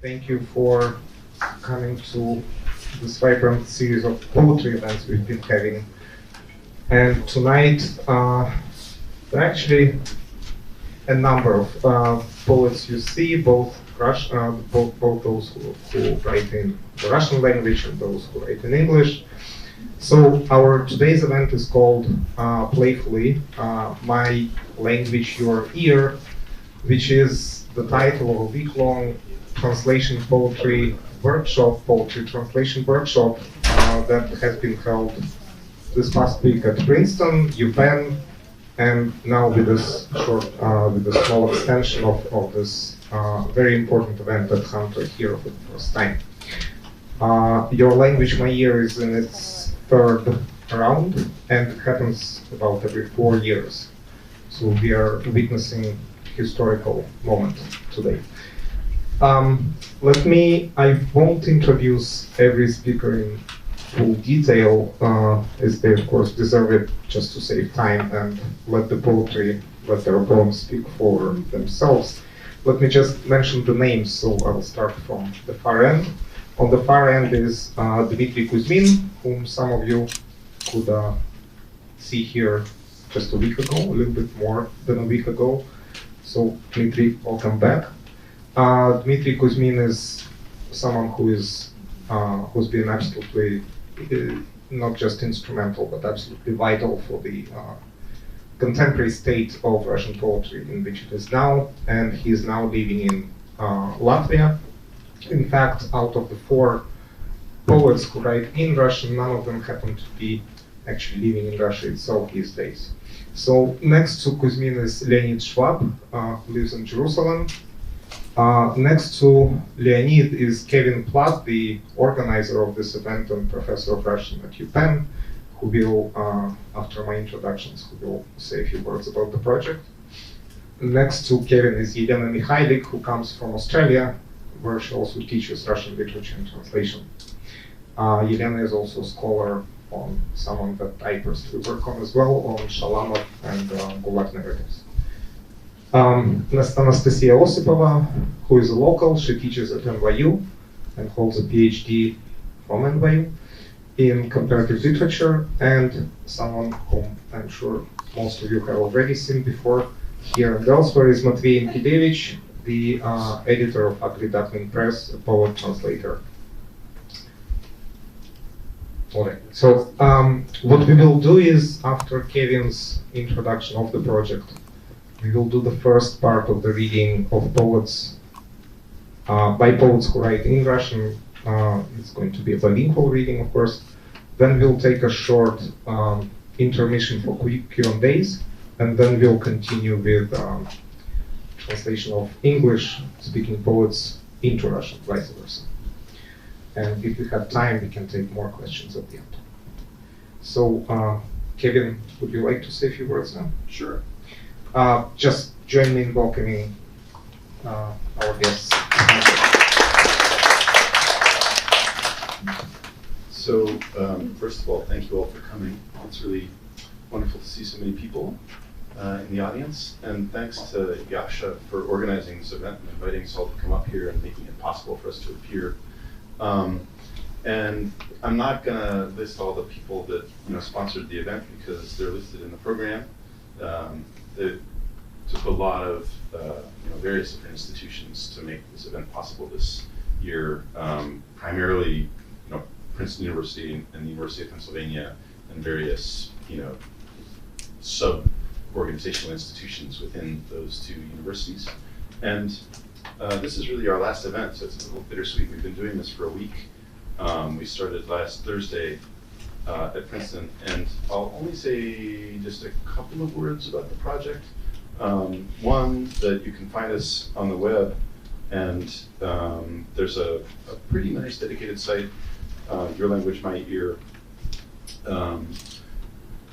Thank you for coming to this vibrant series of poetry events we've been having. And tonight, there are actually a number of poets you see, both those who write in the Russian language and those who write in English. So our today's event is called playfully My Language, Your Ear, which is the title of a week-long translation poetry workshop, poetry translation workshop that has been held this past week at Princeton, UPenn, and now with this short, with a small extension of this very important event at Hunter here for the first time. Your Language, My Ear is in its third round, and it happens about every 4 years. So we are witnessing historical moment today. I won't introduce every speaker in full detail, as they of course deserve it, just to save time and let their poems speak for themselves. Let me just mention the names, so I'll start from the far end. On the far end is Dmitry Kuzmin, whom some of you could see here just a week ago, a little bit more than a week ago. So Dmitry, welcome back. Dmitry Kuzmin is someone who's been absolutely not just instrumental, but absolutely vital for the contemporary state of Russian poetry in which it is now, and he is now living in Latvia. In fact, out of the 4 poets who write in Russian, none of them happen to be actually living in Russia itself these days. So next to Kuzmin is Leonid Schwab, who lives in Jerusalem. Next to Leonid is Kevin Platt, the organizer of this event and professor of Russian at UPenn, who will, after my introductions, who will say a few words about the project. Next to Kevin is Yelena Mikhailik, who comes from Australia, where she also teaches Russian literature and translation. Yelena is also a scholar on someone that I personally work on as well, on Shalamov and Gulag narratives. Anastasia Osipova, who is a local, she teaches at NYU and holds a PhD from NYU in comparative literature, and someone whom I'm sure most of you have already seen before here and elsewhere is Matvey Nkidevich, the editor of Ugly Duckling Press, a poet translator. Alright, so what we will do is, after Kevin's introduction of the project, we will do the first part of the reading of poets, by poets who write in Russian. It's going to be a bilingual reading, of course. Then we'll take a short intermission for quick Q&As, and then we'll continue with translation of English-speaking poets into Russian, vice versa. And if we have time, we can take more questions at the end. So, Kevin, would you like to say a few words now? Sure. Just join me in welcoming our guests. So, first of all, thank you all for coming. It's really wonderful to see so many people in the audience. And thanks to Yasha for organizing this event and inviting us all to come up here and making it possible for us to appear. And I'm not going to list all the people that sponsored the event because they're listed in the program. It took a lot of various different institutions to make this event possible this year. Primarily, Princeton University and the University of Pennsylvania and various sub-organizational institutions within those 2 universities. And this is really our last event, so it's a little bittersweet. We've been doing this for a week. We started last Thursday at Princeton, and I'll only say just a couple of words about the project. One, that you can find us on the web, and there's a pretty nice dedicated site, Your Language, My Ear,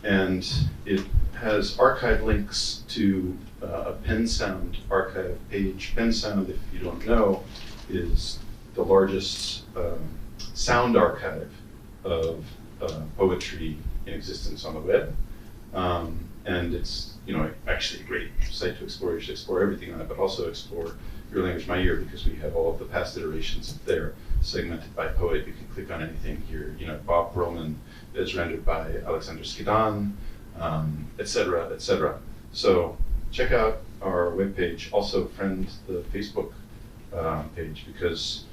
and it has archive links to a PennSound archive page. PennSound, if you don't know, is the largest sound archive of poetry in existence on the web. And it's actually a great site to explore. You should explore everything on it, but also explore Your Language, My Year, because we have all of the past iterations there segmented by poet. You can click on anything here. You know, Bob Roman is rendered by Alexander Skidan, et cetera, et cetera. So check out our webpage. Also friend the Facebook page, because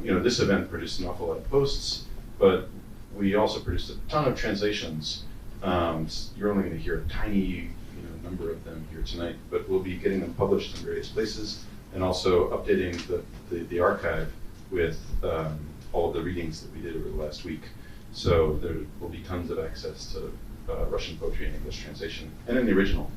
you know, this event produced an awful lot of posts, but we also produced a ton of translations. You're only going to hear a tiny number of them here tonight, but we'll be getting them published in various places and also updating the archive with all of the readings that we did over the last week. So there will be tons of access to Russian poetry and English translation and in the original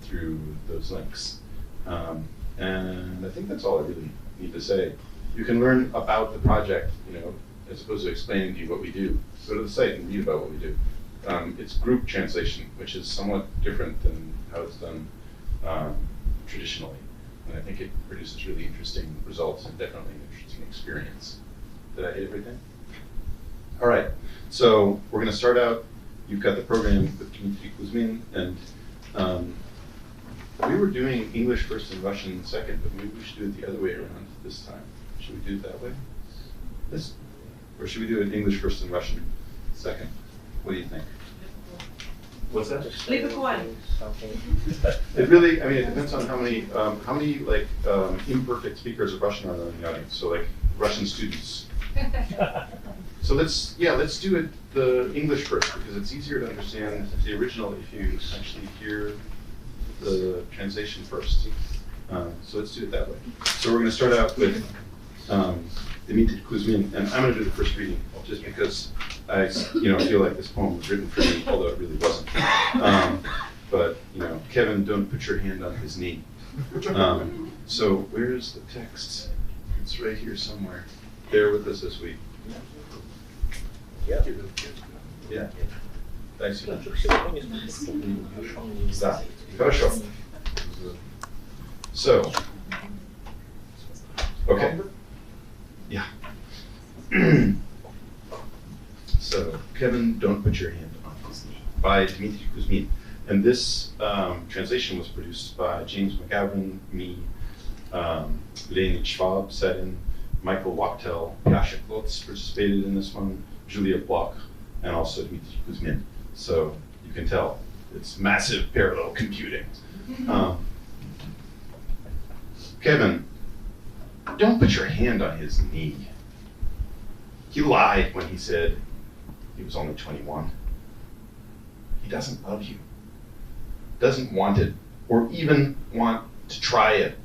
through those links. And I think that's all I really need to say. You can learn about the project, you know, as opposed to explaining to you what we do. Go to the site and read about what we do. It's group translation, which is somewhat different than how it's done traditionally. And I think it produces really interesting results and definitely an interesting experience. Did I hit everything? All right, so we're going to start out. You've got the program with Dmitry Kuzmin, and we were doing English first and Russian second, but maybe we should do it the other way around this time. Should we do it that way? This? Or should we do it English first and Russian second? What do you think? What's that? Bilingual. It really, I mean, it depends on how many like imperfect speakers of Russian are there in the audience. So like Russian students. So let's do it the English first, because it's easier to understand the original if you actually hear the translation first. So let's do it that way. So we're going to start out with Dmitry Kuzmin, and I'm going to do the first reading just because I feel like this poem was written for me, although it really wasn't. But Kevin, don't put your hand on his knee. So where's the text? It's right here somewhere. Bear with us as we. Yeah. Thanks. Да. Хорошо. So. Okay. Yeah. So, Kevin, don't put your hand on his knee, by Dmitry Kuzmin. And this translation was produced by James McGavran, me, Leonid Schwab sat in, Michael Wachtel, Yasha Klotz participated in this one, Julia Bloch, and also Dmitry Kuzmin. So you can tell it's massive parallel computing. Kevin, don't put your hand on his knee. He lied when he said he was only 21. He doesn't love you, doesn't want it, or even want to try it.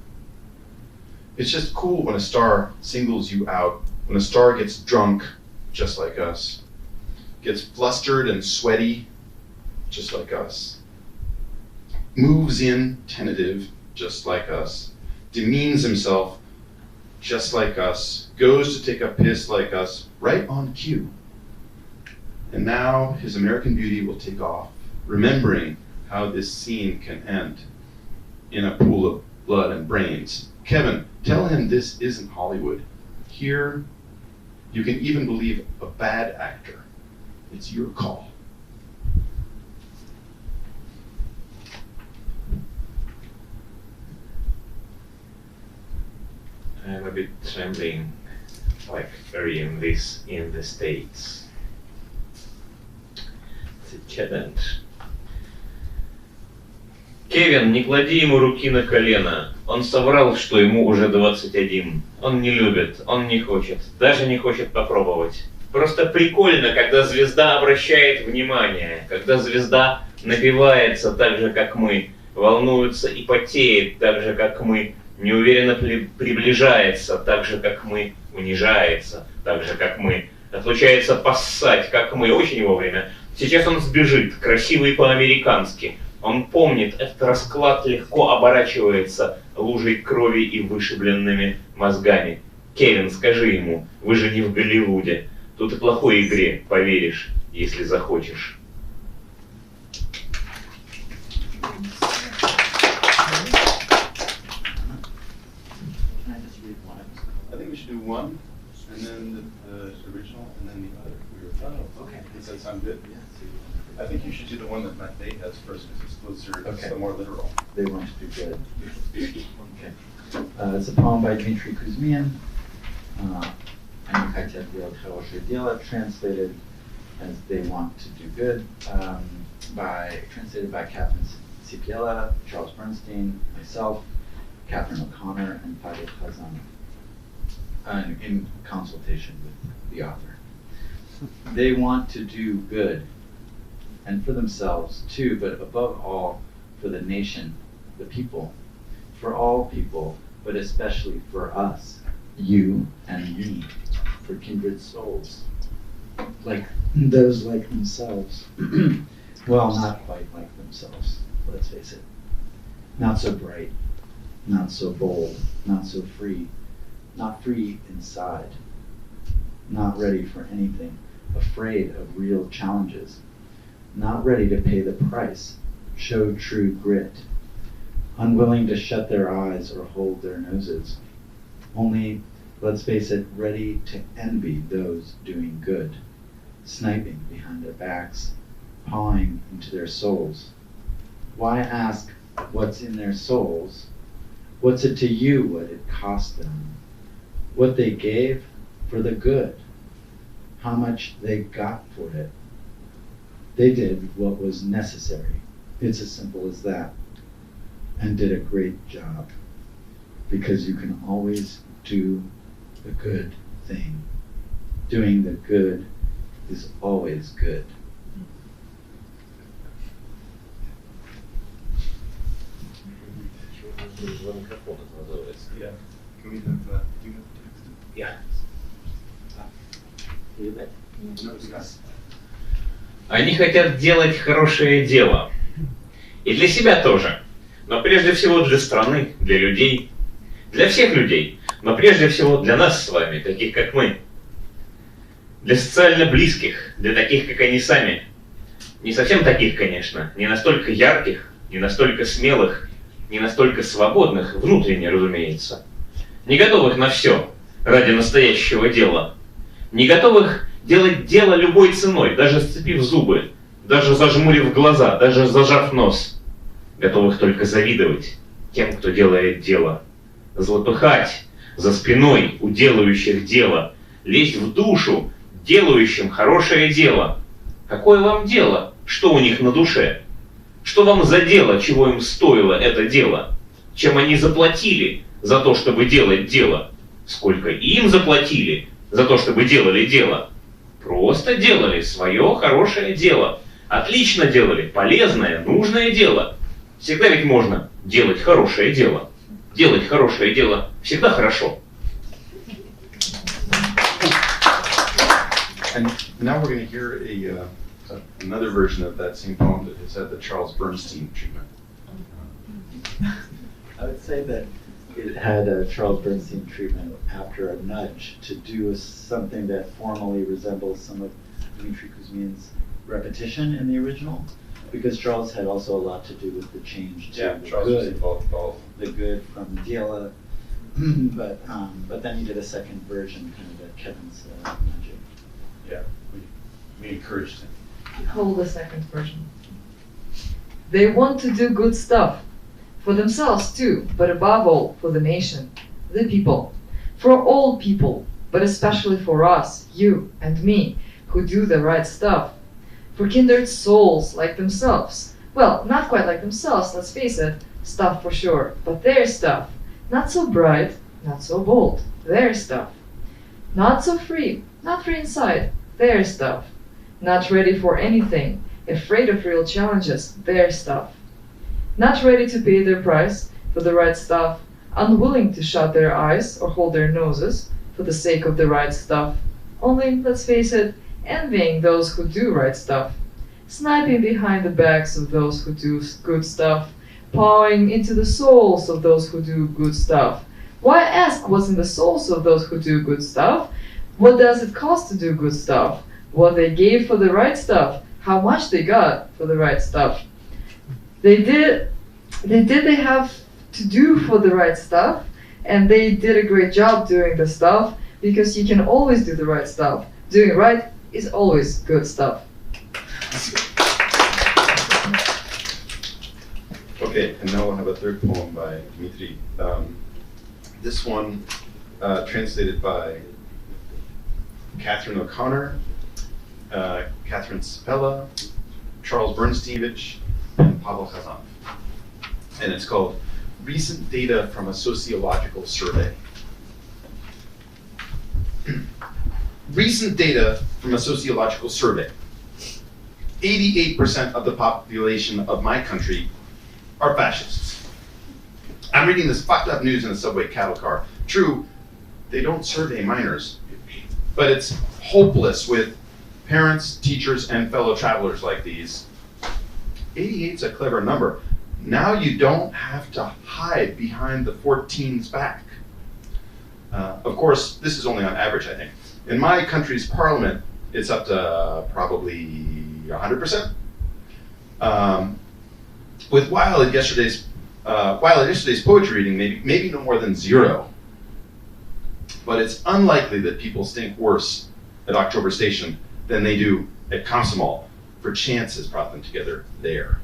It's just cool when a star singles you out, when a star gets drunk, just like us, gets flustered and sweaty, just like us, moves in tentative, just like us, demeans himself, just like us, goes to take a piss like us, right on cue. And now his American beauty will take off, remembering how this scene can end in a pool of blood and brains. Kevin, tell him this isn't Hollywood. Here, you can even believe a bad actor. It's your call. I'm a bit trembling, like reading this in the States. It's a challenge. Кевин, не клади ему руки на колено. Он соврал, что ему уже 21. Он не любит, он не хочет, даже не хочет попробовать. Просто прикольно, когда звезда обращает внимание, когда звезда напивается так же, как мы, волнуется и потеет так же, как мы, неуверенно приближается так же, как мы, унижается так же, как мы, отлучается поссать, как мы, очень вовремя. Сейчас он сбежит, красивый по-американски. Он помнит, этот расклад легко оборачивается лужей крови и вышибленными мозгами. Кевин, скажи ему, вы же не в Голливуде. Тут и плохой игре поверишь, если захочешь. I think we should do one, and then the original, and then the other. Oh, okay. Does that sound good? Yeah. I think you should do the one that Matt Day has first, because it's closer, it's the more literal. They want to do good. Okay. It's a poem by Dmitry Kuzmin. Они хотят делать хорошее дело, translated as They Want to Do Good, translated by Catherine Sipiela, Charles Bernstein, myself, Catherine O'Connor, and Fadil Khazan, in consultation with the author. They want to do good, and for themselves too, but above all for the nation, the people, for all people, but especially for us, you and me, for kindred souls, like those like themselves. Well, not quite like themselves, let's face it. Not so bright, not so bold, not so free, not free inside, not ready for anything, afraid of real challenges, not ready to pay the price, show true grit, unwilling to shut their eyes or hold their noses, only, let's face it, ready to envy those doing good, sniping behind their backs, pawing into their souls. Why ask what's in their souls? What's it to you what it cost them? What they gave for the good? How much they got for it? They did what was necessary. It's as simple as that. And did a great job. Because you can always do the good thing. Doing the good is always good. Yeah. Can we have that? Yeah. No, discuss. Они хотят делать хорошее дело. И для себя тоже. Но прежде всего для страны, для людей. Для всех людей. Но прежде всего для нас с вами, таких как мы. Для социально близких, для таких, как они сами. Не совсем таких, конечно. Не настолько ярких, не настолько смелых, не настолько свободных, внутренне, разумеется. Не готовых на все ради настоящего дела. Не готовых делать дело любой ценой, даже сцепив зубы, даже зажмурив глаза, даже зажав нос. Готовых только завидовать тем, кто делает дело. Злопыхать за спиной у делающих дело. Лезть в душу делающим хорошее дело. Какое вам дело, что у них на душе? Что вам за дело, чего им стоило это дело? Чем они заплатили за то, чтобы делать дело? Сколько им заплатили за то, чтобы делали дело? Просто делали свое хорошее дело. Отлично делали, полезное, нужное дело. Всегда ведь можно делать хорошее дело. Делать хорошее дело всегда хорошо. And now we're going to hear another version of that same poem that has had the Charles Bernstein treatment. I would say that it had a Charles Bernstein treatment after a nudge to do something that formally resembles some of Dmitry Kuzmin's repetition in the original, because Charles had also a lot to do with the change to the Charles good, was involved both. the good from Diela, but then he did a second version, kind of at Kevin's nudging. Yeah, we encouraged him. Hold the second version. They want to do good stuff. For themselves too, but above all, for the nation, the people. For all people, but especially for us, you and me, who do the right stuff. For kindred souls like themselves. Well, not quite like themselves, let's face it, stuff for sure, but their stuff. Not so bright, not so bold, their stuff. Not so free, not free inside, their stuff. Not ready for anything, afraid of real challenges, their stuff. Not ready to pay their price for the right stuff, unwilling to shut their eyes or hold their noses for the sake of the right stuff. Only, let's face it, envying those who do right stuff. Sniping behind the backs of those who do good stuff. Pawing into the souls of those who do good stuff. Why ask what's in the souls of those who do good stuff? What does it cost to do good stuff? What they gave for the right stuff? How much they got for the right stuff? They have to do for the right stuff, and they did a great job doing the stuff, because you can always do the right stuff. Doing right is always good stuff. Okay, and now we'll have a third poem by Dmitry. This one translated by Catherine O'Connor, Catherine Sapella, Charles Bernsteinvich, and Pavel Khazan. And it's called Recent Data from a Sociological Survey. Recent data from a sociological survey. 88% of the population of my country are fascists. I'm reading this fucked up news in a subway cattle car. True, they don't survey minors, but it's hopeless with parents, teachers, and fellow travelers like these. 88's a clever number. Now you don't have to hide behind the 14's back. Of course, this is only on average, I think. In my country's parliament, it's up to probably 100%. With while at yesterday's poetry reading, maybe no more than 0. But it's unlikely that people stink worse at October Station than they do at Komsomol, for chance has brought them together there.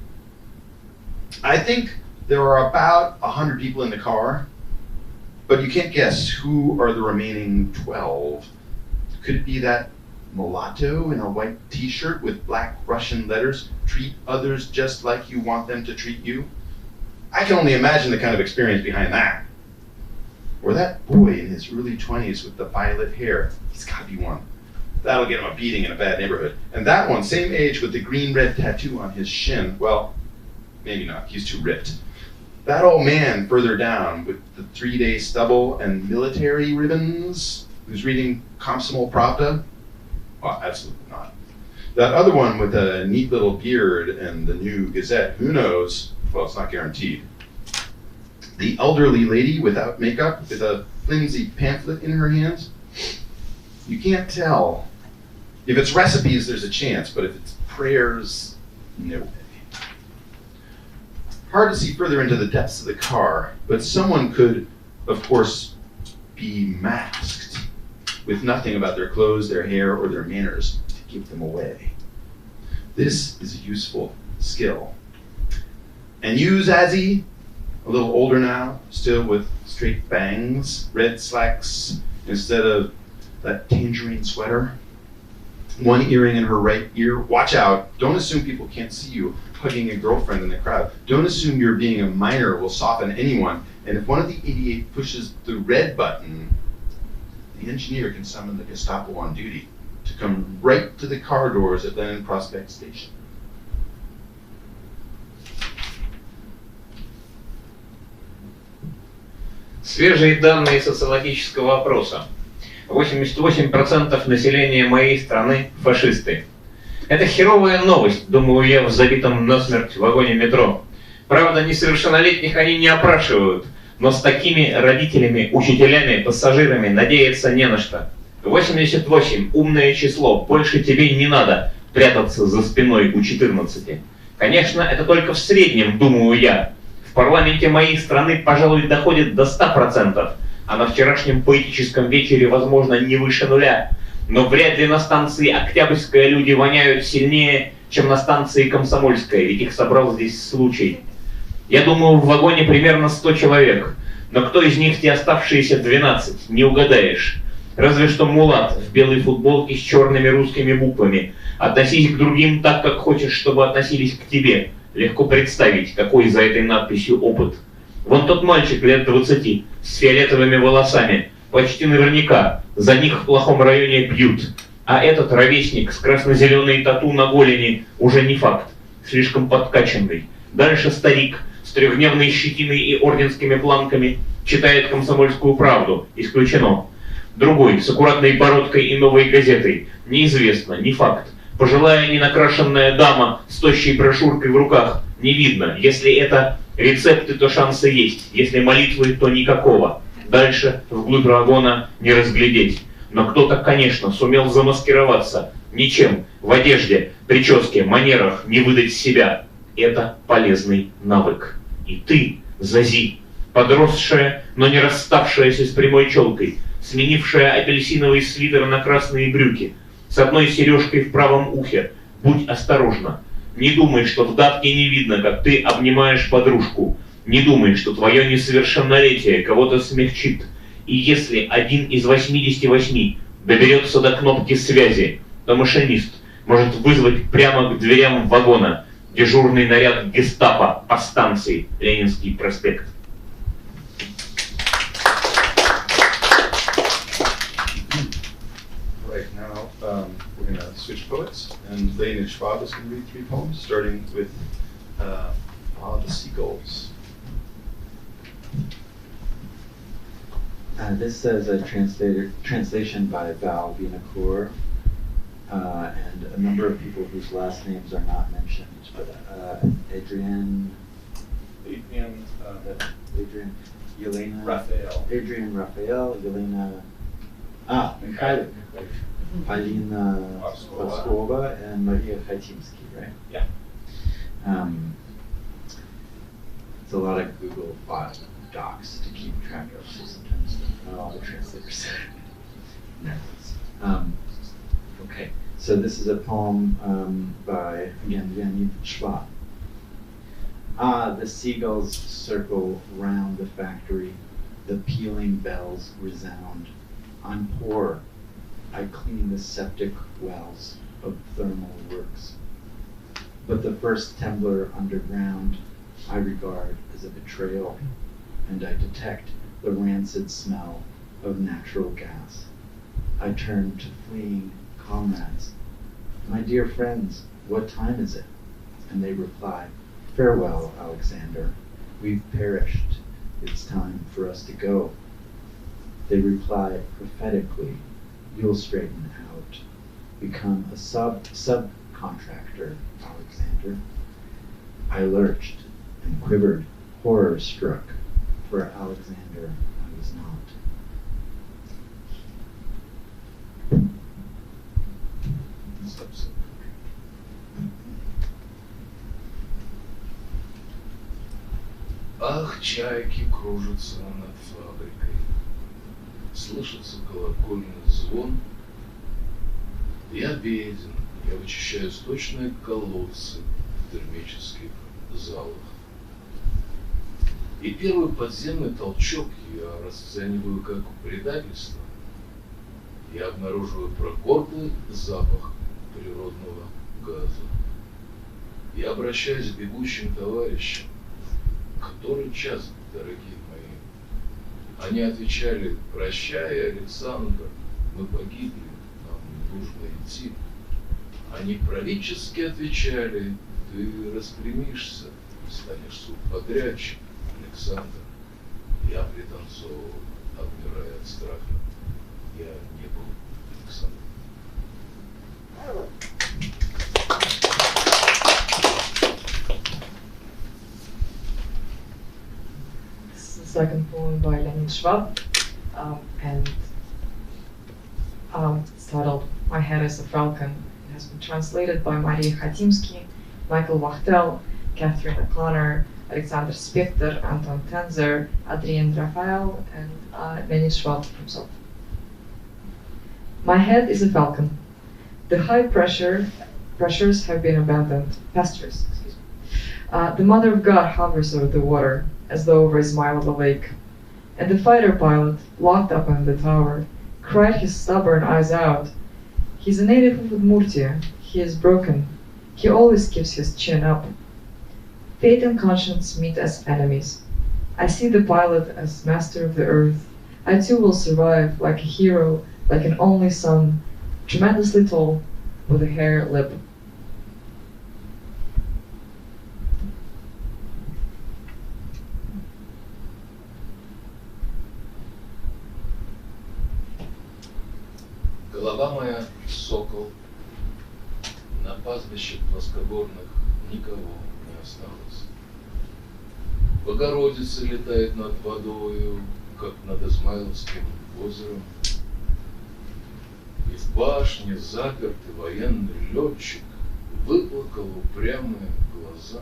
I think there are about 100 people in the car, but you can't guess who are the remaining 12. Could it be that mulatto in a white t-shirt with black Russian letters, treat others just like you want them to treat you? I can only imagine the kind of experience behind that. Or that boy in his early 20s with the violet hair, he's gotta be one. That'll get him a beating in a bad neighborhood. And that one, same age with the green-red tattoo on his shin, well, maybe not, he's too ripped. That old man further down with the 3-day stubble and military ribbons, who's reading Komsomol Pravda? Well, absolutely not. That other one with a neat little beard and the new Gazette, who knows? Well, it's not guaranteed. The elderly lady without makeup with a flimsy pamphlet in her hands? You can't tell. If it's recipes, there's a chance, but if it's prayers, no way. Hard to see further into the depths of the car, but someone could, of course, be masked with nothing about their clothes, their hair, or their manners to give them away. This is a useful skill. And you, Zazie, a little older now, still with straight bangs, red slacks instead of that tangerine sweater, one earring in her right ear. Watch out, don't assume people can't see you hugging a girlfriend in the crowd. Don't assume your being a minor will soften anyone, and if one of the 88 pushes the red button, the engineer can summon the Gestapo on duty to come right to the car doors at Lenin Prospect Station. Свежие данные социологического опроса. 88% населения моей страны – фашисты. Это херовая новость, думаю я, в забитом насмерть вагоне метро. Правда, несовершеннолетних они не опрашивают, но с такими родителями, учителями, пассажирами надеяться не на что. 88 – умное число, больше тебе не надо прятаться за спиной у 14. Конечно, это только в среднем, думаю я. В парламенте моей страны, пожалуй, доходит до 100%, а на вчерашнем поэтическом вечере, возможно, не выше 0. Но вряд ли на станции Октябрьская люди воняют сильнее, чем на станции Комсомольская, ведь их собрал здесь случай. Я думаю, в вагоне примерно 100 человек, но кто из них те оставшиеся 12, не угадаешь. Разве что мулат в белой футболке с черными русскими буквами. Относись к другим так, как хочешь, чтобы относились к тебе. Легко представить, какой за этой надписью опыт. Вон тот мальчик лет 20, с фиолетовыми волосами. Почти наверняка за них в плохом районе бьют. А этот ровесник с красно-зеленой тату на голени уже не факт, слишком подкачанный. Дальше старик с 3-дневной щетиной и орденскими планками читает «Комсомольскую правду». Исключено. Другой с аккуратной бородкой и новой газетой. Неизвестно, не факт. Пожилая ненакрашенная дама с тощей брошюркой в руках. Не видно. Если это рецепты, то шансы есть. Если молитвы, то никакого. Дальше, вглубь вагона, не разглядеть. Но кто-то, конечно, сумел замаскироваться. Ничем, в одежде, прическе, манерах не выдать себя. Это полезный навык. И ты, Зази, подросшая, но не расставшаяся с прямой челкой, сменившая апельсиновый свитер на красные брюки, с одной сережкой в правом ухе, будь осторожна. Не думай, что в давке не видно, как ты обнимаешь подружку. Не думай, что твое несовершеннолетие кого-то смягчит. И если один из 88 доберется до кнопки связи, то машинист может вызвать прямо к дверям вагона дежурный наряд гестапо по станции Ленинский проспект. Right now, we're going to switch poets, and Lena Schwab is going to read 3 poems, starting with the Seagulls. This is a translation by Val Vinacour, and a number of people whose last names are not mentioned, but Adrian, Yelena, Raphael, Yelena, Mikhail, Polina Paskova, and Maria Khatimsky, right? Yeah. It's a lot of Google Docs to keep track of, so sometimes not all the translators. Okay, so this is a poem by, again, Leonid Schwab. The seagulls circle round the factory, the pealing bells resound. I'm poor, I clean the septic wells of thermal works. But the first Tembler underground I regard as a betrayal, and I detect the rancid smell of natural gas. I turn to fleeing comrades. My dear friends, what time is it? And they reply, farewell, Alexander. We've perished. It's time for us to go. They reply prophetically, you'll straighten out. Become a subcontractor, Alexander. I lurched and quivered, horror struck. For Alexander, I was not. Ах, чайки кружатся над фабрикой, слышится колокольный звон. Я беден, я вычищаю сточные колодцы в термических залах. И первый подземный толчок я расцениваю как предательство. Я обнаруживаю прогорклый запах природного газа. Я обращаюсь к бегущим товарищам. Который час, дорогие мои? Они отвечали, прощай, Александр, мы погибли, нам нужно идти. Они правительски отвечали, ты распрямишься, станешь субподрядчик, Александр. Я пританцовывал, обмирая от страха. Я не был Александром. Second poem by Leonid Schwab, and it's titled My Head is a Falcon. It has been translated by Maria Khatimsky, Michael Wachtel, Catherine O'Connor, Alexander Spector, Anton Tenzer, Adrien Raphael, and Leonid Schwab himself. My head is a falcon. The high pressures have been abandoned. Pastures, excuse me. The Mother of God hovers over the water, as though over a mile of a lake. And the fighter pilot, locked up in the tower, cried his stubborn eyes out. He's a native of Udmurtia. He is broken. He always keeps his chin up. Fate and conscience meet as enemies. I see the pilot as master of the earth. I too will survive like a hero, like an only son, tremendously tall, with a hare lip. Голова моя — сокол, на пастбище плоскогорных никого не осталось. Богородица летает над водою, как над Измайловским озером. И в башне запертый военный летчик выплакал упрямые глаза.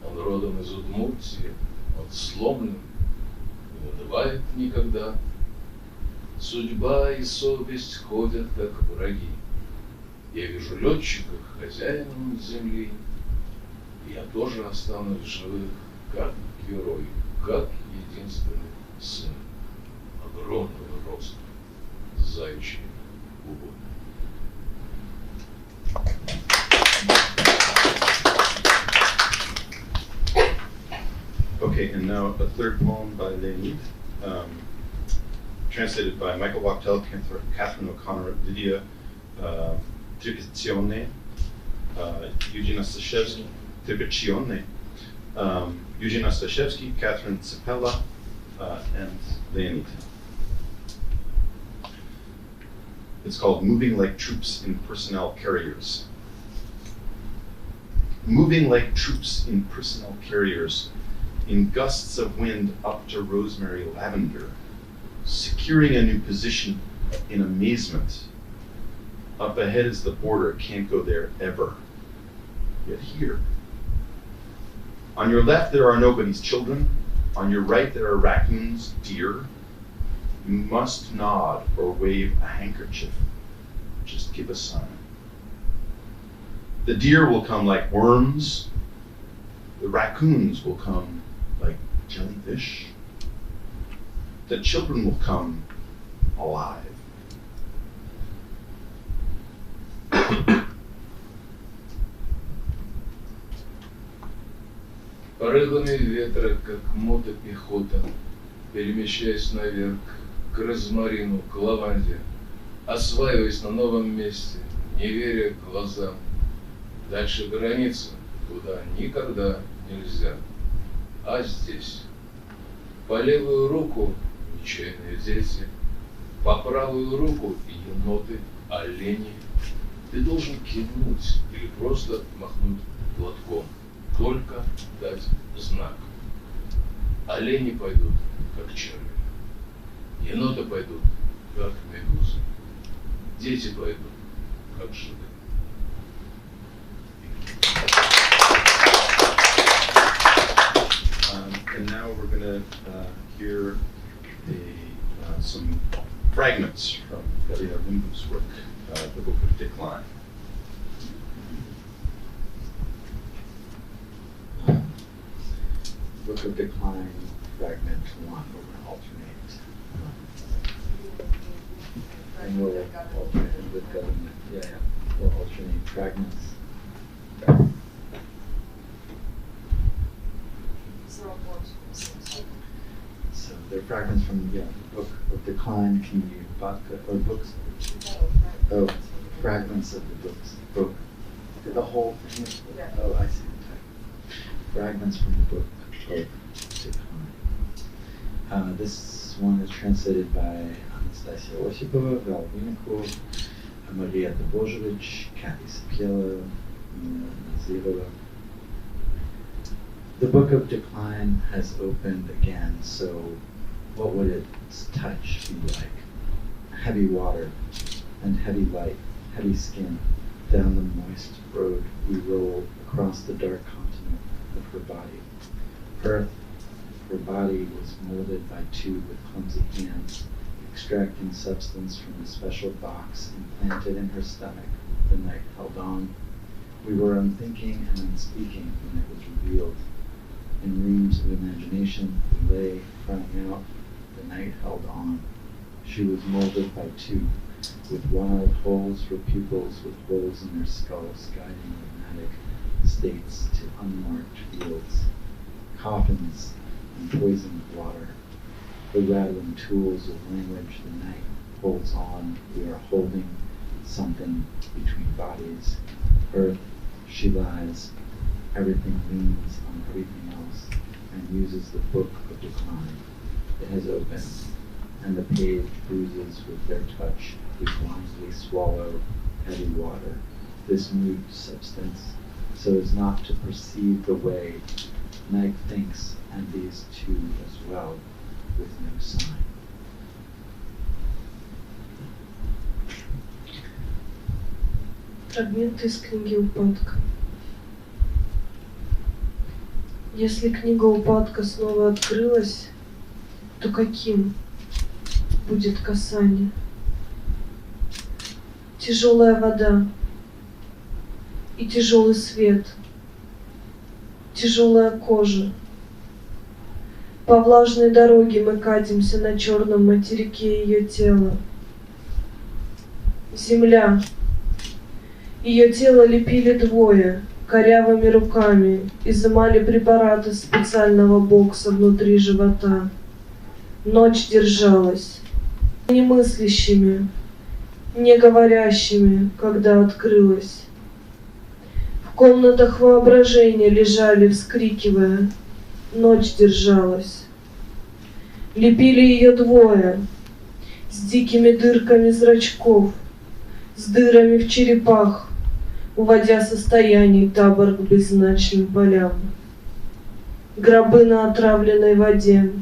Он родом из Удмуртии, он сломлен, не унывает никогда. Судьба и совесть ходят, как враги. Я вижу летчика хозяином земли, и я тоже останусь живых, как герой, как единственный сын, огромного роста, с заячьей губой. Okay, and now a third poem by Leonid, translated by Michael Wachtel, Catherine O'Connor, Lydia Triccione, Eugenia Stashevsky, Eugenia Stashevsky, Catherine Cipella, and Leonid. It's called Moving Like Troops in Personnel Carriers. Moving like troops in personnel carriers, in gusts of wind up to rosemary lavender, securing a new position in amazement. Up ahead is the border, can't go there ever. Yet here. On your left there are nobody's children, on your right there are raccoons, deer. You must nod or wave a handkerchief. Just give a sign. The deer will come like worms. The raccoons will come like jellyfish. The children will come alive. Порывами ветра, как мотопехота, перемещаясь наверх, к розмарину, к лаванде, осваиваясь на новом месте, не веря глазам. Дальше граница, куда никогда нельзя. А здесь. По левую руку нечаянные дети, по правую руку еноты, олени. Ты должен кивнуть или просто махнуть платком, только дать знак. Олени пойдут, как черви. Еноты пойдут, как медузы. Дети пойдут, как жиды. And now we're going to hear some fragments from YLME's work, the Book of Decline. Book of Decline, fragment 1. We're going to alternate. And we'll alternate with government. Yeah. We'll alternate fragments. So they're fragments from the Book of Decline. Can you vodka or books? Oh, fragments of the book. The whole thing. Oh, I see. Fragments from the Book of Decline. This one is translated by Anastasia Osipova, Val Bilingual, Maria Božović, Kathy Sapiela, Nazirova. The Book of Decline has opened again, so what would its touch be like? Heavy water and heavy light, heavy skin. Down the moist road we roll across the dark continent of her body. Earth, her body was molded by two with clumsy hands, extracting substance from a special box implanted in her stomach. The night held on. We were unthinking and unspeaking when it was revealed. In rooms of imagination, we lay, crying out. The night held on. She was molded by two, with wild holes for pupils, with holes in their skulls, guiding nomadic states to unmarked fields, coffins and poisoned water. The rattling tools of language, the night holds on. We are holding something between bodies. Earth, she lies. Everything leans on everything else and uses the Book of Decline. It has opened, and the page bruises with their touch. We blindly swallow heavy water, this mute substance, so as not to perceive the way. Night thinks, and these two as well, with no sign. Фрагмент из книги «Упадка». Если книга «Упадка» снова открылась, то каким будет касание? Тяжелая вода и тяжелый свет, тяжелая кожа, По влажной дороге мы катимся на черном материке ее тела. Земля. Ее тело лепили двое, корявыми руками, изымали препараты из специального бокса внутри живота. Ночь держалась. Немыслящими, не говорящими, когда открылась. В комнатах воображения лежали, вскрикивая. Ночь держалась. Лепили ее двое, с дикими дырками зрачков, с дырами в черепах, уводя состояние табор к беззначным полям. Гробы на отравленной воде,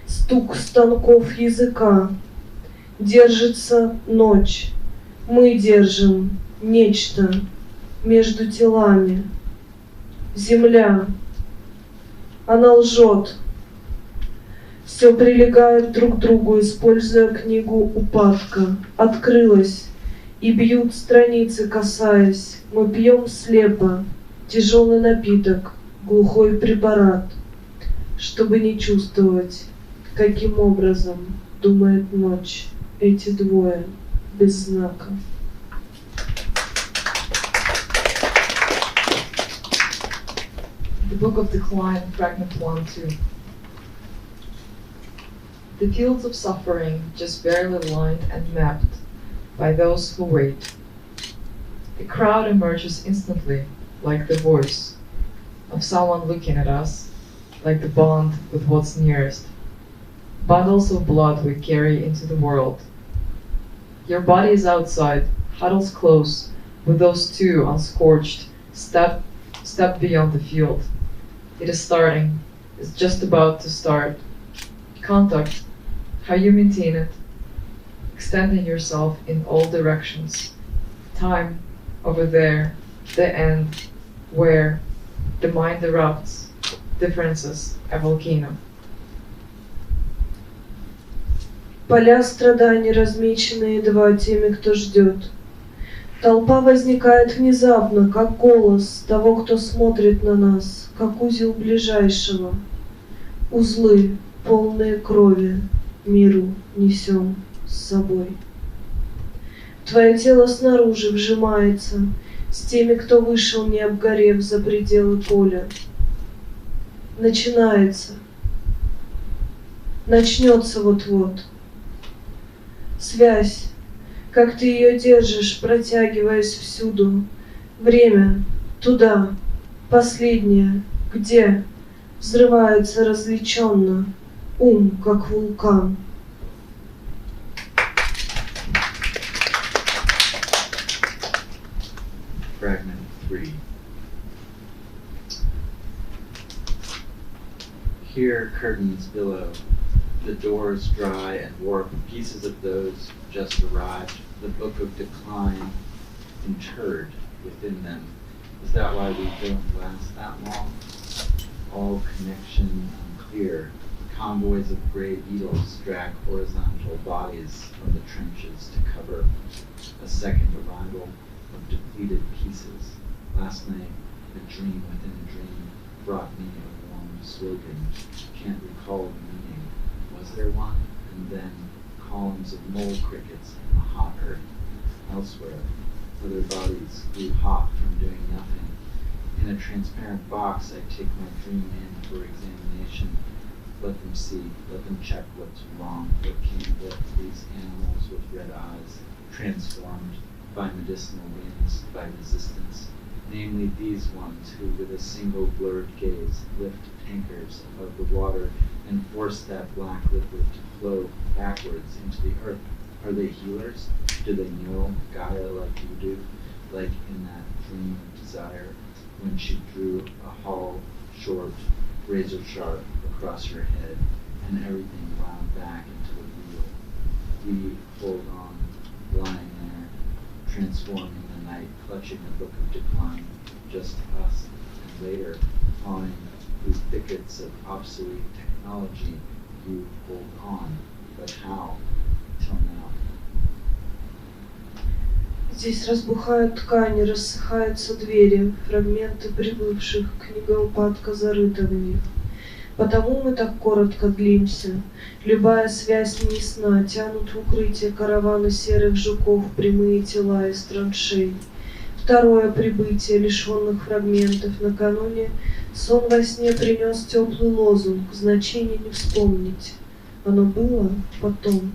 стук станков языка. Держится ночь, мы держим нечто между телами. Земля, она лжет. Все прилегает друг к другу, используя книгу упадка. Открылась, и бьют страницы, касаясь. Мы пьем слепо, тяжелый напиток, глухой препарат, чтобы не чувствовать, каким образом думает ночь. Эти двое без знака. The Book of Decline, Fragment 1-2. The fields of suffering just barely lined and mapped by those who wait. The crowd emerges instantly, like the voice of someone looking at us, like the bond with what's nearest. Bundles of blood we carry into the world. Your body is outside, huddles close, with those two unscorched, step beyond the field. It is starting, it's just about to start. Contact, how you maintain it, extending yourself in all directions. Time, over there, the end, where the mind erupts, differences, a volcano. Поля страданий, размеченные едва теми, кто ждет. Толпа возникает внезапно, как голос того, кто смотрит на нас, как узел ближайшего. Узлы, полные крови, миру несем с собой. Твое тело снаружи вжимается с теми, кто вышел, не обгорев за пределы поля. Начинается. Начнется вот-вот. Связь, как ты ее держишь, протягиваясь всюду. Время, туда, последнее, где взрывается различенно, ум, как вулкан. Fragment 3. Here curtains billow, the doors dry and warp, pieces of those just arrived, the book of decline interred within them. Is that why we don't last that long? All connection unclear. Convoys of gray beetles drag horizontal bodies from the trenches to cover a second arrival of depleted pieces. Last night, a dream within a dream brought me a warm slogan. Can't recall the meaning. Was there one? And then columns of mole crickets in the hot earth. Elsewhere, other bodies grew hot from doing nothing. In a transparent box, I take my dream in for examination. Let them see, let them check what's wrong, what came of it. These animals with red eyes, transformed by medicinal winds, by resistance. Namely these ones who, with a single blurred gaze, lift tankers above the water and force that black liquid to flow backwards into the earth. Are they healers? Do they know Gaia like you do? Like in that dream of desire, when she drew a hollow, short, razor sharp across her head, and everything wound back into a wheel. We hold on, lying there, transforming the night, clutching the book of decline, just us, and later, falling through thickets of obsolete technology, you hold on. But how? Till now. Здесь разбухают ткани, рассыхаются двери, фрагменты прибывших, книга упадка зарыта в них. Потому мы так коротко длимся. Любая связь не ясна, тянут в укрытие караваны серых жуков прямые тела из траншей. Второе прибытие лишенных фрагментов накануне сон во сне принес теплый лозунг, значение не вспомнить. Оно было потом.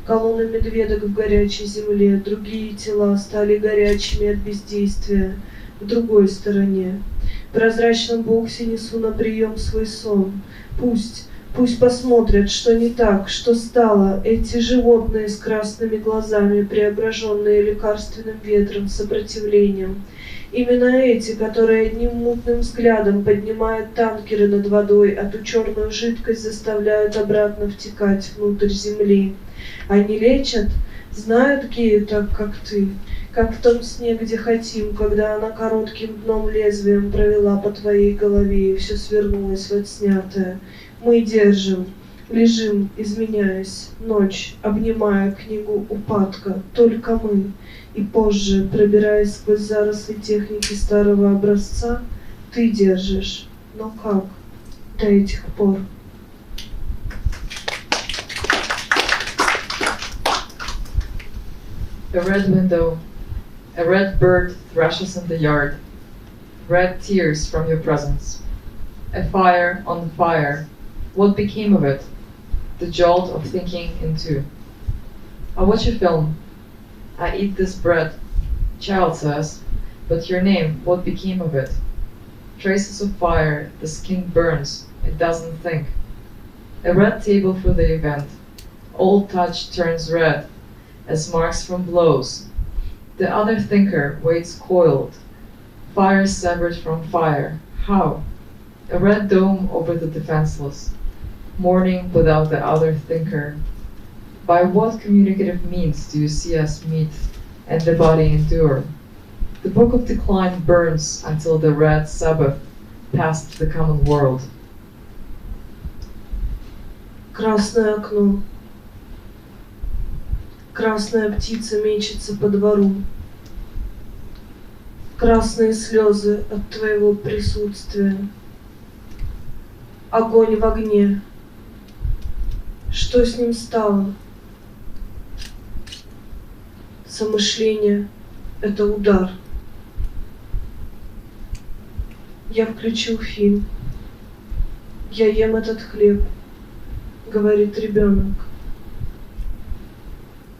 Колонны медведок в горячей земле, другие тела стали горячими от бездействия в другой стороне. В прозрачном боксе несу на прием свой сон. Пусть посмотрят, что не так, что стало. Эти животные с красными глазами, преображенные лекарственным ветром, сопротивлением. Именно эти, которые одним мутным взглядом поднимают танкеры над водой, а ту черную жидкость заставляют обратно втекать внутрь земли. Они лечат, знают Гею так, как ты, как в том сне, где хотим, когда она коротким дном лезвием провела по твоей голове и все свернулось в отснятое. Мы держим, лежим, изменяясь, ночь, обнимая книгу упадка, только мы. И позже, пробираясь сквозь заросли техники старого образца, ты держишь. Но как? До этих пор. A red window, a red bird thrashes in the yard, red tears from your presence. A fire on the fire, what became of it? The jolt of thinking in two. I watch a film, I eat this bread, child says, but your name, what became of it? Traces of fire, the skin burns, it doesn't think. A red table for the event, old touch turns red, as marks from blows. The other thinker waits coiled, fire severed from fire. How? A red dome over the defenseless, mourning without the other thinker. By what communicative means do you see us meet and the body endure? The book of decline burns until the red Sabbath passed the common world. Красное окно. Красная птица мечется по двору. Красные слезы от твоего присутствия. Огонь в огне. Что с ним стало? Замышление — это удар. Я включил фильм. Я ем этот хлеб, говорит ребенок.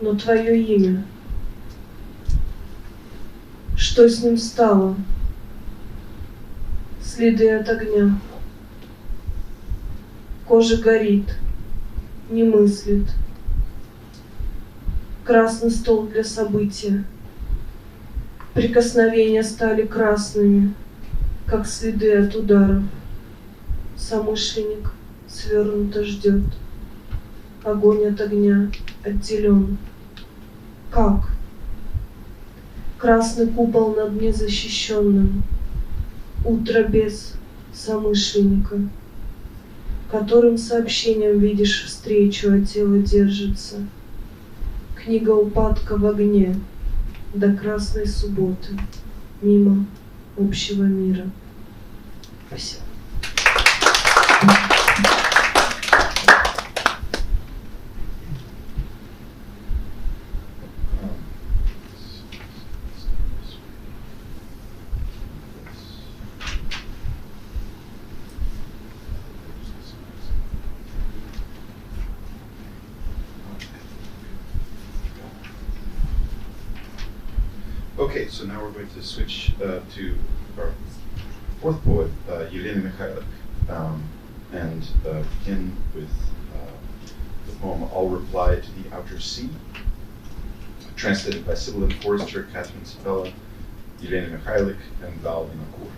Но твое имя, что с ним стало? Следы от огня. Кожа горит, не мыслит. Красный стол для события. Прикосновения стали красными, как следы от ударов. Самышленник свернуто ждет. Огонь от огня отделен. Как? Красный купол над незащищенным. Утро без самышленника. Которым сообщением видишь встречу, а тело держится. Книга упадка в огне. До красной субботы. Мимо общего мира. Спасибо. Okay, so now we're going to switch to our fourth poet, YLME and begin with the poem I'll Reply to the Outer Sea, translated by Sibyl and Forrester, Catherine Sabella, YLME, and Val Inacour.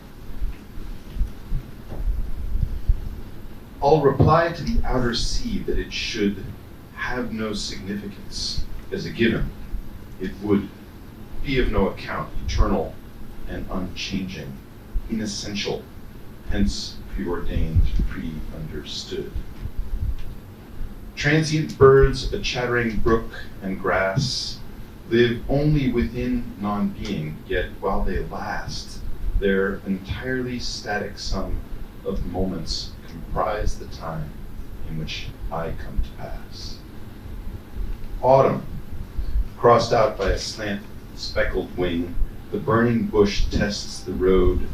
I'll reply to the outer sea that it should have no significance as a given. It would be of no account, eternal and unchanging, inessential, hence preordained, pre-understood. Transient birds, a chattering brook and grass, live only within non-being, yet while they last, their entirely static sum of moments comprise the time in which I come to pass. Autumn, crossed out by a slant speckled wing, the burning bush tests the road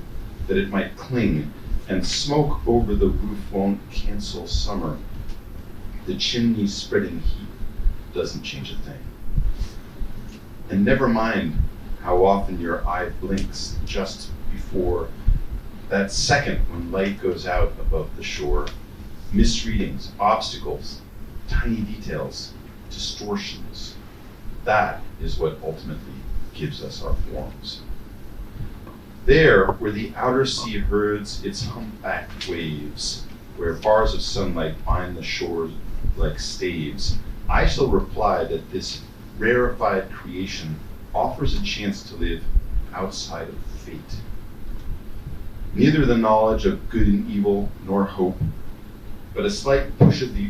that it might cling, and smoke over the roof won't cancel summer. The chimney spreading heat doesn't change a thing. And never mind how often your eye blinks just before that second when light goes out above the shore. Misreadings, obstacles, tiny details, distortions. That is what ultimately gives us our forms. There, where the outer sea herds its humpbacked waves, where bars of sunlight bind the shores like staves, I shall reply that this rarefied creation offers a chance to live outside of fate. Neither the knowledge of good and evil nor hope, but a slight push of the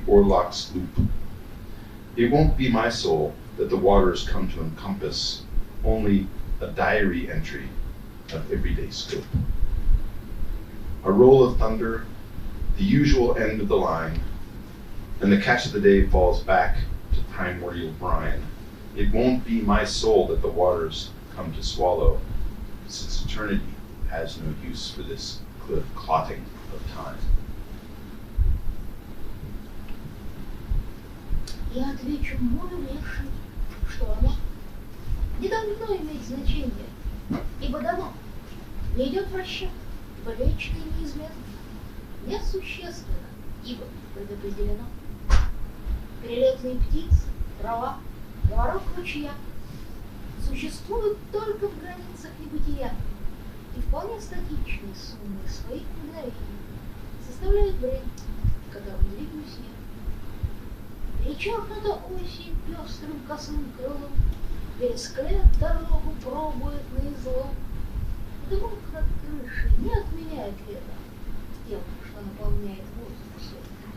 oarlock's loop. It won't be my soul that the waters come to encompass, only a diary entry of everyday scope. A roll of thunder, the usual end of the line, and the catch of the day falls back to primordial brine. It won't be my soul that the waters come to swallow, since eternity has no use for this clotting of time. Я отвечу морю легче, что оно не должно иметь значения, ибо дано, не идет в расчет, ибо вечно и неизменно, несущественно, ибо предопределено. Перелетные птицы, трава, говорок ручья существуют только в границах небытия и вполне статичные суммы своих мгновений составляют время, в котором двигаюсь я. Перечеркнута осень пестрым косым крылом, пересклет дорогу пробует наизлом. Дымок над крышей не отменяет лето тем, что наполняет воздух сотни.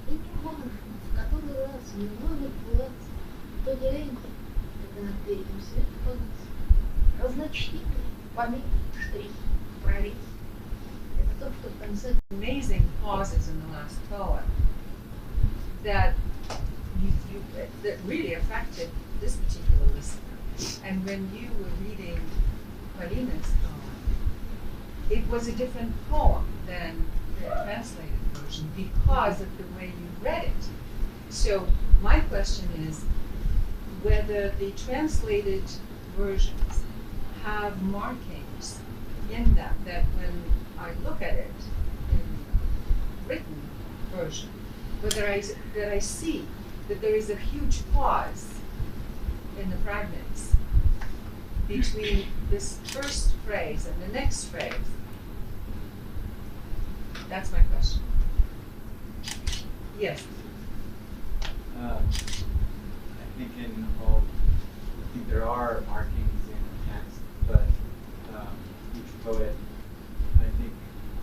И не важно, в который раз не номер платья, то день, когда над берегом свет погас. Разночтимые пометки, штрихи, прорехи. Это то, что в конце. Amazing pauses in the last poem that that really affected this particular listener. And when you were reading Marina's poem, it was a different poem than the translated version because of the way you read it. So my question is whether the translated versions have markings in them that when I look at it in written version, whether I see that there is a huge pause in the fragments between this first phrase and the next phrase. That's my question. Yes. I think there are markings in the text, but each poet, I think,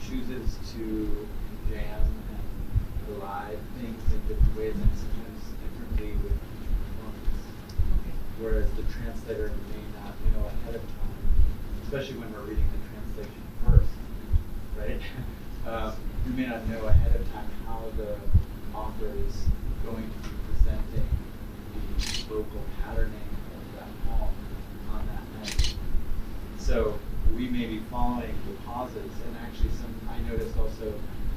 chooses to jam and alive things in different ways and sometimes differently with each performance. Okay. Whereas the translator may not know ahead of time, especially when we're reading the translation first, right? We may not know ahead of time how the author is going to be presenting the local patterning of that poem on that night. So we may be following the pauses, and actually I noticed also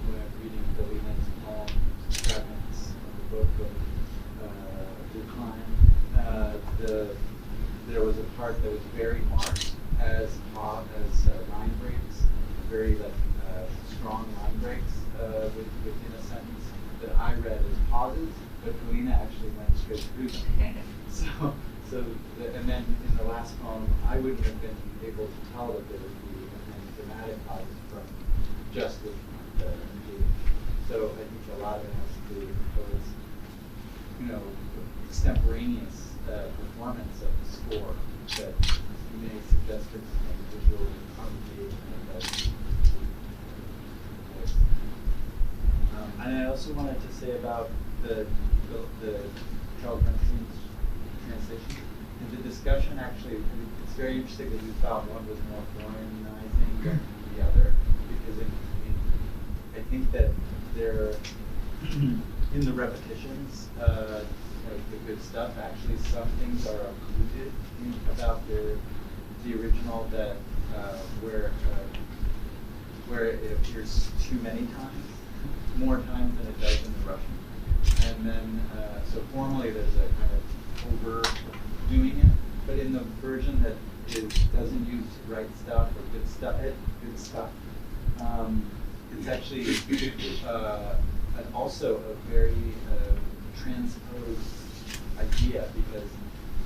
when I'm reading Galina's poem, fragments of the book of Decline, there was a part that was very marked as line breaks, very strong line breaks within a sentence that I read as pauses, but Galina actually went straight through them. And then in the last poem, I wouldn't have been able to tell that there would be dramatic pauses from just looking at the reading. So I think a lot of it has to do with extemporaneous performance of the score that may suggest it's visual congregation and I also wanted to say about the Charles Bernstein's translation. In the discussion, actually, it's very interesting that we thought one was more foreignizing than the other, because in I think that there, in the repetitions, of the good stuff, actually some things are occluded about the original that where it appears too many times, more times than it does in the Russian. And then, so formally there's a kind of overdoing it, but in the version that doesn't use right stuff or good stuff, it's actually also a very transposed idea, because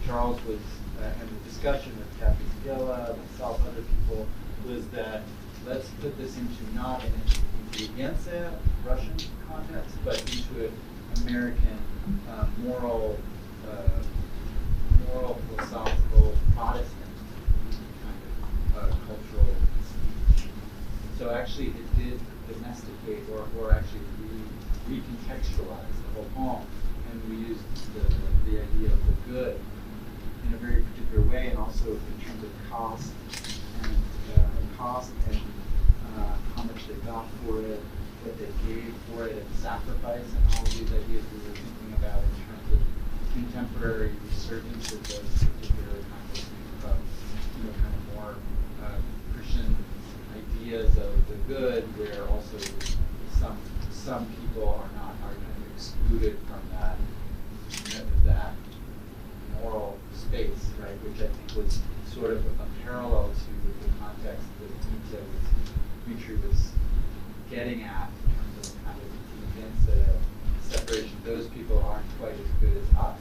Charles was, and the discussion with Kathy Skilla, myself, other people, was that let's put this into not an intelligentsia Russian context, but into an American moral, philosophical, Protestant kind of cultural speech. So actually it did domesticate or actually recontextualize the whole poem, and we used the idea of the good in a very particular way, and also in terms of cost and how much they got for it, what they gave for it, and sacrifice, and all of these ideas we were thinking about in terms of contemporary resurgence of those particular kind of more Christian ideas of the good, where also some people are kind of excluded from that moral space, right? Which I think was sort of a parallel to the context that Dmitry was getting at in terms of kind of against the separation. Those people aren't quite as good as us.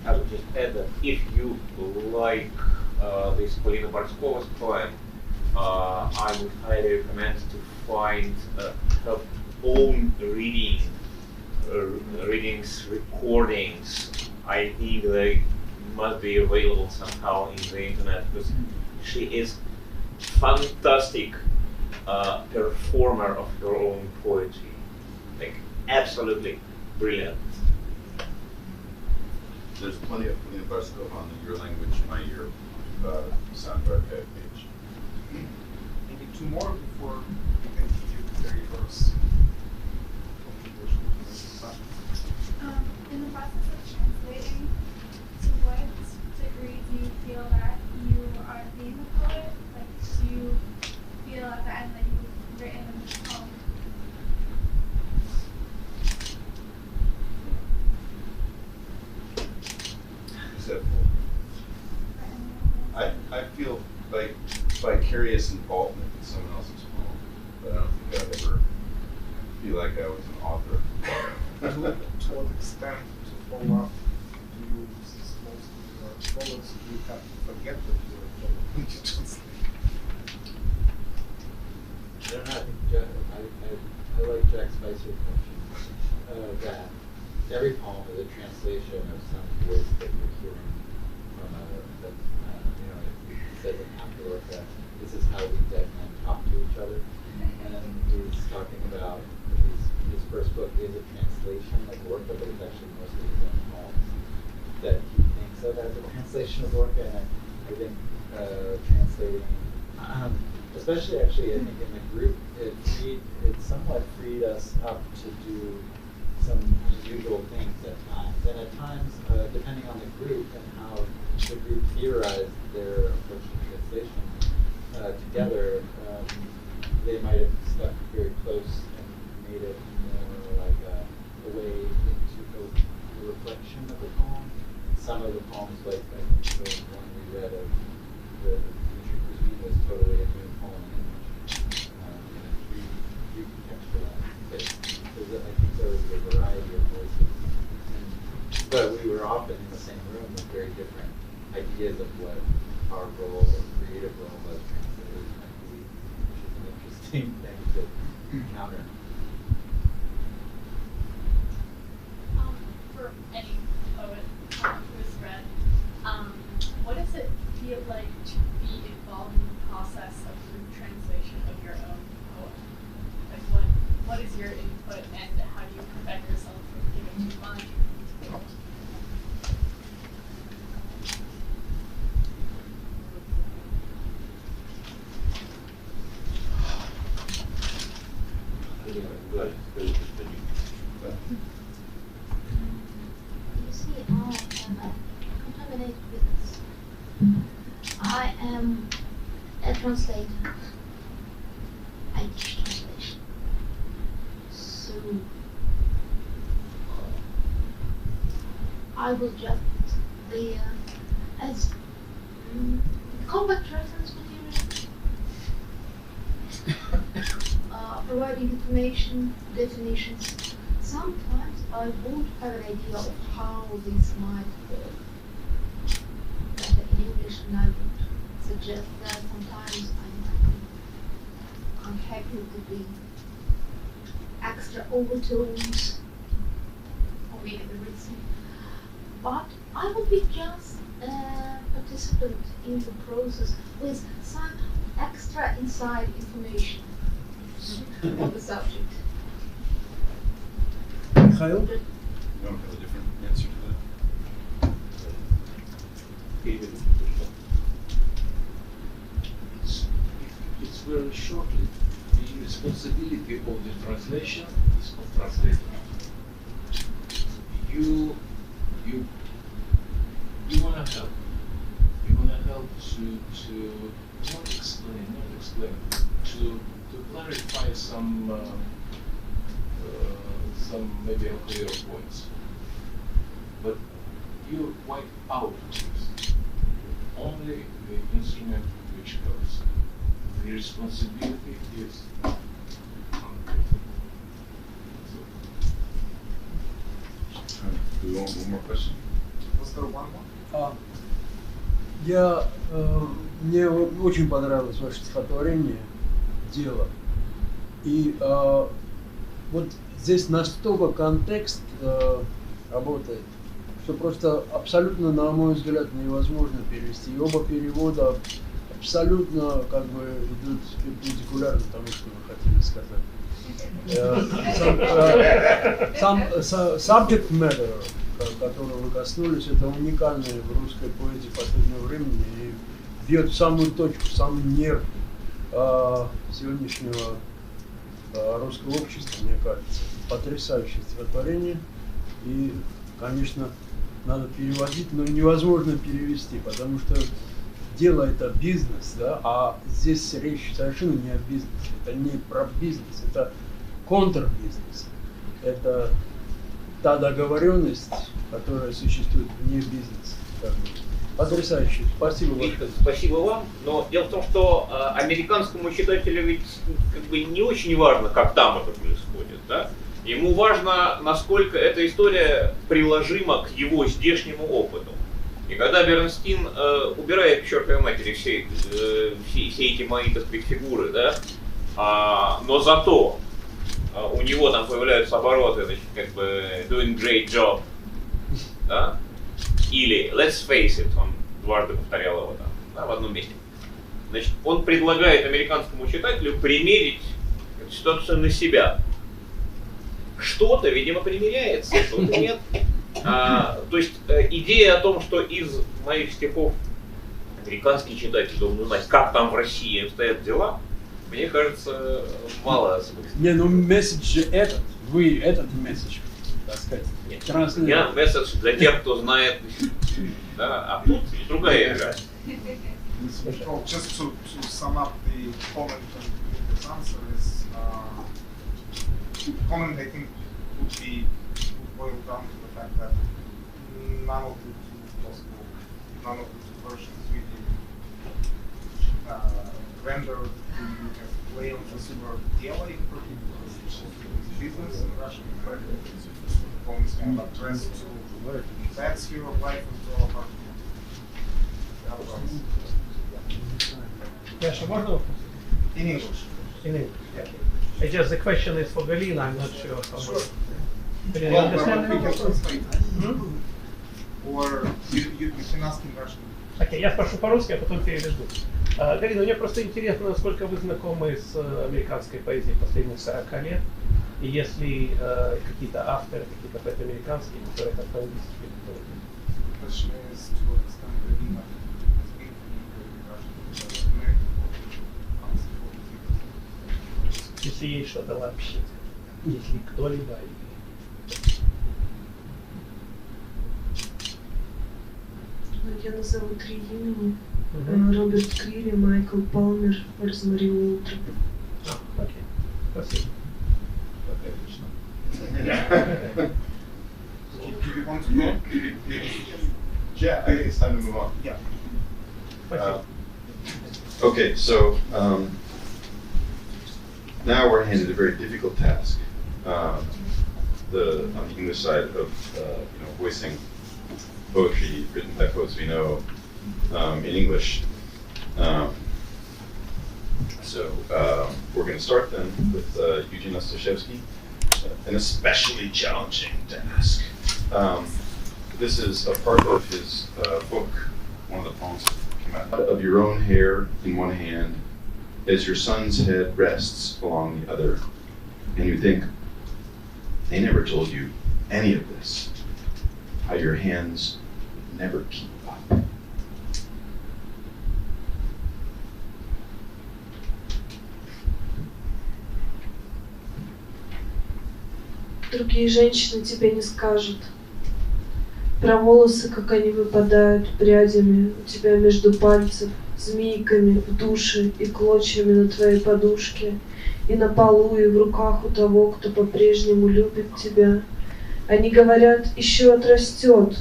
I would just add that if you like this Polina Barskova's poem, I would highly recommend to find her own readings, recordings. I think they must be available somehow in the internet, because she is fantastic performer of her own poetry, like absolutely brilliant. There's plenty of Polina Barskova on the Your Language, My Year sound archive page. Maybe two more before we continue to the reverse contribution. In the process of translating, to what degree do you feel that you are being a poet? Like, do you feel at the end that you've written a poem? I feel like vicarious involvement in someone else's poem, but I don't think I'd ever feel like I was an author. To what extent, to follow up, do you, since most of your scholars, do you have to forget that you're a poet when you translate? I don't know, I like Jack Spicer's notion that every poem is a translation of some voice that you're hearing from it says in afterward that this is how we dead men talk to each other. And he's talking about his first book is a translation of Lorca, but it's actually mostly his own poems that he thinks of as a translation of Lorca. And I think translating, especially actually I think in the group, it somewhat freed us up to do some unusual things at times. And at times, depending on the group and how the group theorized their approach to translation together, they might have stuck very close and made it more like a way into the reflection of the poem. Some of the poems, like I think the one we read of the Dmitry Kuzmin, was totally a new poem in English, recontextualized. I think there was a variety of voices. But we were often in the same room with very different ideas of what our role or creative role as translators might be, which is an interesting thing to encounter. For any poet who has read, what does it feel like to be involved in the process of translation of your own poem? Like, what is your input, and how do you prevent yourself from giving too much? am a contaminated witness. I am a translator. I teach translation. So I will just be as compact reference material, providing information, definitions. Sometimes I would have an idea of how this might work better in English, and I would suggest that sometimes I might be unhappy with the extra overtones or maybe the reason. But I would be just a participant in the process with some extra inside information on the subject. Mikhail? You don't have a different answer to that? It's very shortly. The responsibility of the translation is of translator. You wanna help. You wanna help to not explain, to clarify some maybe unclear points. But you wipe out this. Only the instrument which goes. The responsibility is on the paper. Do you want one more question? Was there one more? Мне очень понравилось ваше стихотворение «Дело». И вот здесь настолько контекст работает, что просто абсолютно, на мой взгляд, невозможно перевести. И оба перевода абсолютно как бы идут перпендикулярно тому, что вы хотели сказать. Сам subject matter, которого вы коснулись, это уникальное в русской поэзии последнего времени и бьет в самую точку, в самый нерв сегодняшнего русского общества, мне кажется. Потрясающее стихотворение. И, конечно, надо переводить, но невозможно перевести, потому что дело это бизнес, да, а здесь речь совершенно не о бизнесе. Это не про бизнес, это контрбизнес. Это та договоренность, которая существует вне бизнеса. Потрясающе. Спасибо большое. Спасибо вам. Но дело в том, что американскому читателю ведь как бы не очень важно, как там это происходит, да? Ему важно, насколько эта история приложима к его здешнему опыту. И когда Бернстин убирает к чертовой матери все эти мои, так сказать, фигуры, да, но зато у него там появляются обороты, значит, как бы doing great job, да, или let's face it, он дважды повторял его там, да, в одном месте. Значит, он предлагает американскому читателю примерить эту ситуацию на себя. Что-то, видимо, примеряется, что-то нет. То есть идея о том, что из моих стихов американский читатель должен узнать, как там в России обстоят дела, мне кажется, мало смысла. Не, ну месседж же этот, вы этот месседж, так сказать. Нет, я месседж для тех, кто знает, да, а тут другая игра. Well, just to sum up the comment and the answer is, comment I think would boil down to the fact that none of the two possible, none of the two versions really render you can play on consumer DLA in particular, business in Russian, but poems can address to that sphere of life and to all about Yes, можно вопрос? in English. In English. Yeah. Just the question is for Galina, I'm not sure how much. Galina, you Well, understand? we can translate. Or you can ask in Russian. Окей, я спрошу по-русски, а потом переведу. Галина, мне просто интересно, насколько вы знакомы с американской поэзией последних 40 лет, и если какие-то авторы, какие-то поэты американские, которые как-то английские. Question is to what extent Galina has been in Russian American Если есть что-то вообще, если кто-либо. Я назову 3 имени. Роберт Крири, Майкл Палмер, Розмари Уолтроп. Окей. Спасибо. Do you want to go? Yeah, I think it's time to move on. Yeah. Okay, so now we're handed a very difficult task. On the English side of voicing poetry written by poets we know in English. So we're going to start then with Eugene Ostashevsky, an especially challenging task. This is a part of his book, one of the poems that came out. Of your own hair in one hand, as your son's head rests along the other, and you think, they never told you any of this, how your hands would never keep up. Другие женщины тебе не скажут. Про волосы, как они выпадают прядями у тебя между пальцев, змейками в душе и клочьями на твоей подушке, и на полу, и в руках у того, кто по-прежнему любит тебя. Они говорят, еще отрастет,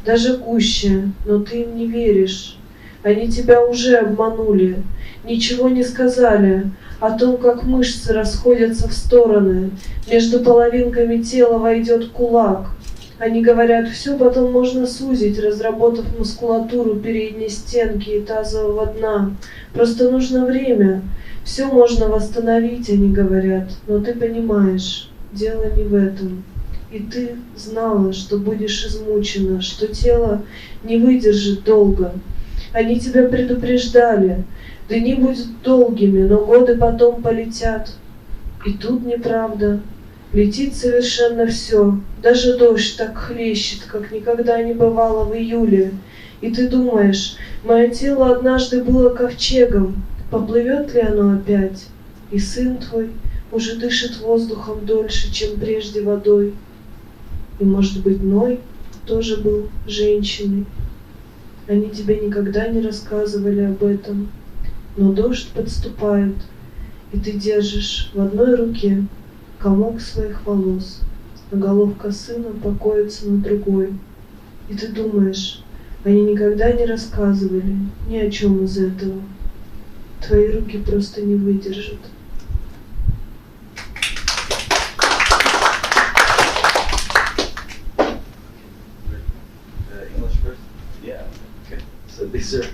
даже гуще, но ты им не веришь. Они тебя уже обманули, ничего не сказали о том, как мышцы расходятся в стороны, между половинками тела войдет кулак. Они говорят, все потом можно сузить, разработав мускулатуру передней стенки и тазового дна. Просто нужно время. Все можно восстановить, они говорят. Но ты понимаешь, дело не в этом. И ты знала, что будешь измучена, что тело не выдержит долго. Они тебя предупреждали. Дни будут долгими, но годы потом полетят. И тут неправда. Летит совершенно все. Даже дождь так хлещет, как никогда не бывало в июле. И ты думаешь, мое тело однажды было ковчегом. Поплывет ли оно опять? И сын твой уже дышит воздухом дольше, чем прежде водой. И, может быть, Ной тоже был женщиной. Они тебе никогда не рассказывали об этом. Но дождь подступает, и ты держишь в одной руке комок своих волос, а головка сына покоится на другой. И ты думаешь, они никогда не рассказывали ни о чем из этого. Твои руки просто не выдержат. English first? Yeah. Okay. So these are,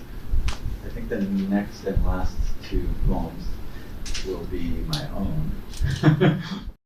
I think the next and last 2 poems will be my own.